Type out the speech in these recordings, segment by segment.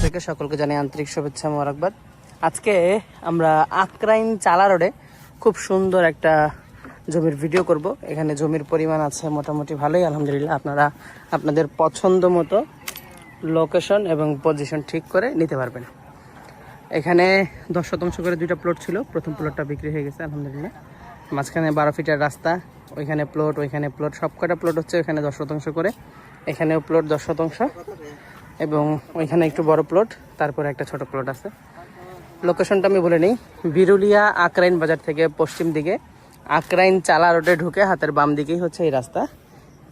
থেকে সকলকে জানাই আন্তরিক শুভেচ্ছা মোবারকবাদ। আজকে আমরা আকরাইন চালা রোডে খুব সুন্দর একটা জমির ভিডিও করব। এখানে জমির পরিমাণ আছে মোটামুটি ভালোই, আলহামদুলিল্লাহ। আপনারা আপনাদের পছন্দ মতো লোকেশন এবং পজিশন ঠিক করে নিতে পারবেন। এখানে 10% করে 2টা প্লট ছিল। প্রথম প্লটটা বিক্রি হয়ে গেছে আলহামদুলিল্লাহ। মাঝখানে 12 ফিটের রাস্তা, ওইখানে প্লট, ওইখানে প্লট, সবকটা প্লট হচ্ছে ওইখানে 10% করে। এখানেও প্লট 10% এবং ওইখানে একটু বড় প্লট, তারপরে একটা ছোট প্লট আছে। লোকেশনটা আমি বলে নিই, বিরুলিয়া আকরাইন বাজার থেকে পশ্চিম দিকে আকরাইন চালা রোডে ঢুকে হাতের বাম দিকেই হচ্ছে এই রাস্তা।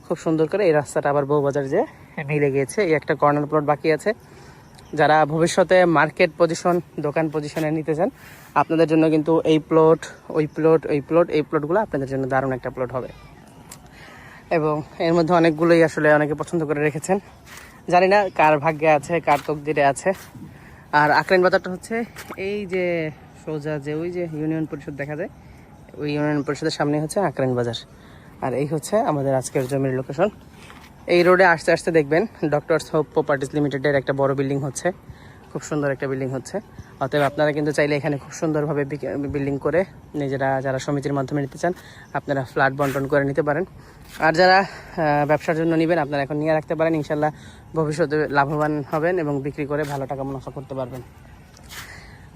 খুব সুন্দর করে এই রাস্তাটা আবার বউবাজার যে মিলে গিয়েছে। এই একটা কর্নার প্লট বাকি আছে। যারা ভবিষ্যতে মার্কেট পজিশন, দোকান পজিশনে নিতে চান, আপনাদের জন্য কিন্তু এই প্লট, ওই প্লট, এই প্লট, এই প্লটগুলো আপনাদের জন্য দারুণ একটা প্লট হবে। এবং এর মধ্যে অনেকগুলোই আসলে অনেকে পছন্দ করে রেখেছেন। জানি না কার ভাগ্যে আছে, কার তকদিরে আছে। আর আকরাইন বাজারটা হচ্ছে এই যে সোজা যে ওই যে ইউনিয়ন পরিষদ দেখা যায়, ওই ইউনিয়ন পরিষদের সামনে হচ্ছে আকরাইন বাজার। আর এই হচ্ছে আমাদের আজকের জমির লোকেশন। এই রোডে আসতে আসতে দেখবেন ডক্টরস হোপ প্রপার্টিজ লিমিটেডের একটা বড় বিল্ডিং হচ্ছে, খুব সুন্দর একটা বিল্ডিং হচ্ছে। অতএব আপনারা কিন্তু চাইলে এখানে খুব সুন্দরভাবে বিল্ডিং করে নিজেরা, যারা সমিতির মাধ্যমে নিতে চান, আপনারা ফ্ল্যাট বন্টন করে নিতে পারেন। আর যারা ব্যবসার জন্য নেবেন, আপনারা এখন নিয়ে রাখতে পারেন। ইনশাল্লাহ ভবিষ্যতে লাভবান হবেন এবং বিক্রি করে ভালো টাকা মুনাফা করতে পারবেন।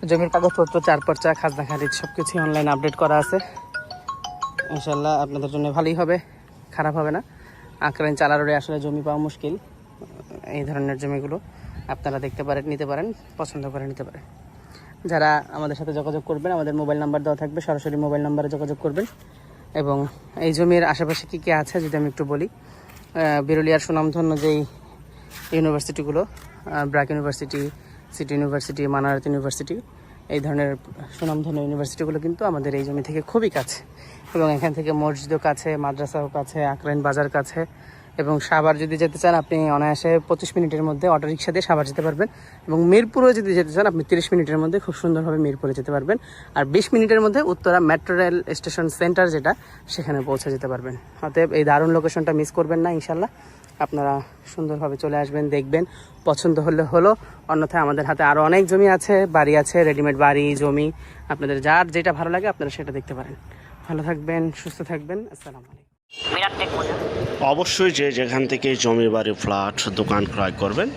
জমির কাগজপত্র, 4 পর্চা, খাজনা খারিজ সব কিছুই অনলাইনে আপডেট করা আছে। ইনশাল্লাহ আপনাদের জন্য ভালোই হবে, খারাপ হবে না। আকরাইন চালা রোডে আসলে জমি পাওয়া মুশকিল। এই ধরনের জমিগুলো আপনারা দেখতে পারেন, নিতে পারেন, পছন্দ করে নিতে পারেন। যারা আমাদের সাথে যোগাযোগ করবেন, আমাদের মোবাইল নাম্বার দেওয়া থাকবে, সরাসরি মোবাইল নাম্বারে যোগাযোগ করবেন। এবং এই জমির আশেপাশে কী কী আছে যদি আমি একটু বলি, বিরুলিয়ার সুনামধন্য যেই ইউনিভার্সিটিগুলো, BRAC university, City university, Manarat university, এই ধরনের সুনামধন্য ইউনিভার্সিটিগুলো কিন্তু আমাদের এই জমি থেকে খুবই কাছে। এবং এখান থেকে মসজিদও কাছে, মাদ্রাসাও কাছে, আকরাইন বাজার কাছে। এবং সাভার যদি যেতে চান, আপনি অনায়াসে 25 মিনিটের মধ্যে অটোরিকশা দিয়ে সাভার যেতে পারবেন। এবং মিরপুরও যদি যেতে চান, আপনি 30 মিনিটের মধ্যে খুব সুন্দরভাবে মিরপুরে যেতে পারবেন। আর 20 মিনিটের মধ্যে Uttara metro rail station centre যেটা, সেখানে পৌঁছে যেতে পারবেন। অতএব এই দারুণ লোকেশনটা মিস করবেন না। ইনশাল্লাহ আপনারা সুন্দরভাবে চলে আসবেন, দেখবেন, পছন্দ হলে হলো। অন্যথায় আমাদের হাতে আরও অনেক জমি আছে, বাড়ি আছে, রেডিমেড বাড়ি, জমি। আপনাদের যার যেটা ভালো লাগে আপনারা সেটা দেখতে পারেন। ভালো থাকবেন, সুস্থ থাকবেন। আসসালামু আলাইকুম। অবশ্যই যে যেখান থেকে জমি, বাড়ি, ফ্ল্যাট, দোকান ক্রয় করবেন,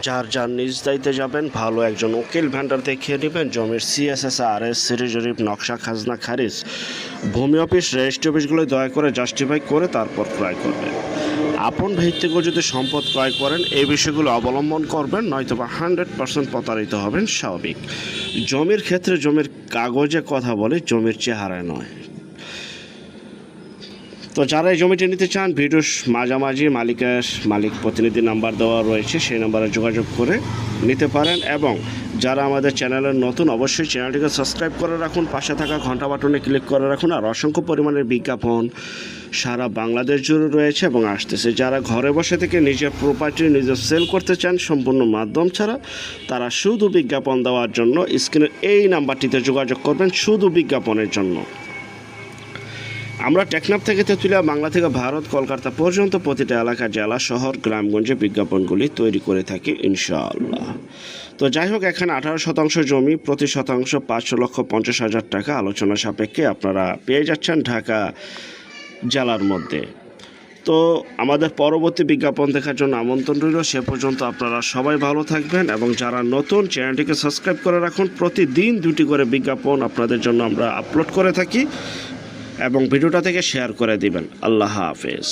যার যার নিজ দায়িত্বে যাবেন, ভালো একজন উকিল ভেন্ডার দেখিয়ে নেবেন। জমির CSS-RS, সিটি জরিপ, নকশা, খাজনা খারিজ, ভূমি অফিস, রেজিস্ট্রি অফিসগুলো দয়া করে জাস্টিফাই করে তারপর ক্রয় করবেন। আপন ভিত্তিকও যদি সম্পদ ক্রয় করেন, এই বিষয়গুলো অবলম্বন করবেন, নয়তোবা 100% প্রতারিত হবেন স্বাভাবিক। জমির ক্ষেত্রে জমির কাগজে কথা বলে, জমির চেহারায় নয়। তো যারা এই জমিটি নিতে চান, ভিডিওর মাঝামাঝি মালিক প্রতিনিধি নাম্বার দেওয়া রয়েছে, সেই নাম্বারে যোগাযোগ করে নিতে পারেন। এবং যারা আমাদের চ্যানেলের নতুন, অবশ্যই চ্যানেলটিকে সাবস্ক্রাইব করে রাখুন, পাশে থাকা ঘন্টা বাটনে ক্লিক করে রাখুন। আর অসংখ্য পরিমাণের বিজ্ঞাপন সারা বাংলাদেশ জুড়ে রয়েছে এবং আসতেছে। যারা ঘরে বসে থেকে নিজের প্রপার্টি নিজে সেল করতে চান সম্পূর্ণ মাধ্যম ছাড়া, তারা শুধু বিজ্ঞাপন দেওয়ার জন্য স্ক্রিনের এই নাম্বারটিতে যোগাযোগ করবেন, শুধু বিজ্ঞাপনের জন্য। আমরা টেকনাফ থেকে তেঁতুলিয়া, বাংলা থেকে ভারত, কলকাতা পর্যন্ত প্রতিটা এলাকা, জেলা, শহর, গ্রামগঞ্জে বিজ্ঞাপনগুলি তৈরি করে থাকি ইনশাআল্লাহ। তো যাই হোক, এখানে 18% জমি, প্রতি শতাংশ 5,50,000 টাকা আলোচনা সাপেক্ষে আপনারা পেয়ে যাচ্ছেন ঢাকা জেলার মধ্যে। তো আমাদের পরবর্তী বিজ্ঞাপন দেখার জন্য আমন্ত্রণ রইল। সে পর্যন্ত আপনারা সবাই ভালো থাকবেন এবং যারা নতুন, চ্যানেলটিকে সাবস্ক্রাইব করে রাখুন। প্রতিদিন 2টি করে বিজ্ঞাপন আপনাদের জন্য আমরা আপলোড করে থাকি এবং ভিডিওটা থেকে শেয়ার করে দিবেন। আল্লাহ হাফেজ।